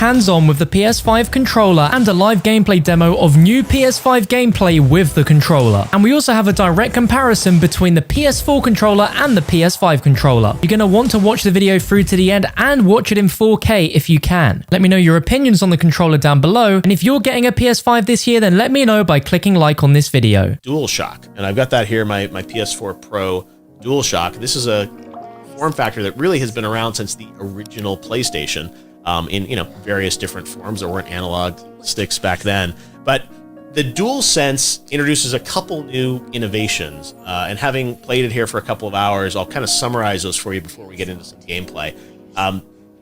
hands-on with the PS5 controller and a live gameplay demo of new PS5 gameplay with the controller. And we also have a direct comparison between the PS4 controller and the PS5 controller. You're going to want to watch the video through to the end and watch it in 4K if you can. Let me know your opinions on the controller down below, and if you're getting a PS5 this year, then let me know by clicking like on this video. DualShock, and I've got that here, my PS4 Pro DualShock. This is a form factor that really has been around since the original PlayStation, in various different forms. There weren't analog sticks back then, but the DualSense introduces a couple new innovations, and having played it here for a couple of hours, I'll kind of summarize those for you before we get into some gameplay.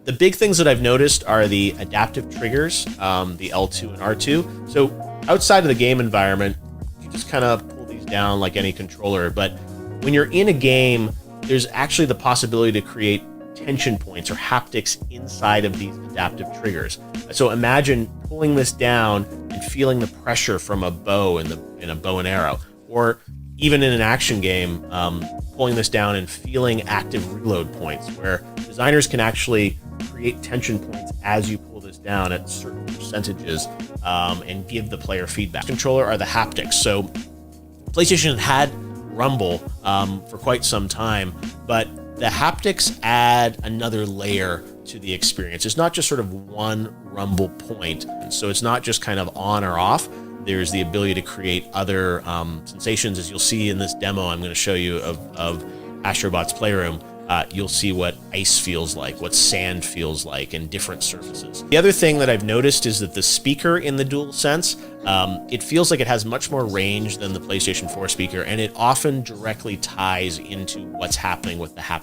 The big things that I've noticed are the adaptive triggers, the L2 and R2. So outside of the game environment, you just kind of pull these down like any controller, but when you're in a game, there's actually the possibility to create tension points or haptics inside of these adaptive triggers. So imagine pulling this down and feeling the pressure from a bow in a bow and arrow, or even in an action game, pulling this down and feeling active reload points, where designers can actually create tension points as you pull this down at certain percentages, and give the player feedback. Controller are the haptics. So PlayStation had Rumble for quite some time, but the haptics add another layer to the experience. It's not just sort of one rumble point, and so it's not just kind of on or off. There's the ability to create other sensations, as you'll see in this demo I'm going to show you of Astrobot's Playroom. You'll see what ice feels like, what sand feels like, and different surfaces. The other thing that I've noticed is that the speaker in the DualSense, it feels like it has much more range than the PlayStation 4 speaker, and it often directly ties into what's happening with the haptic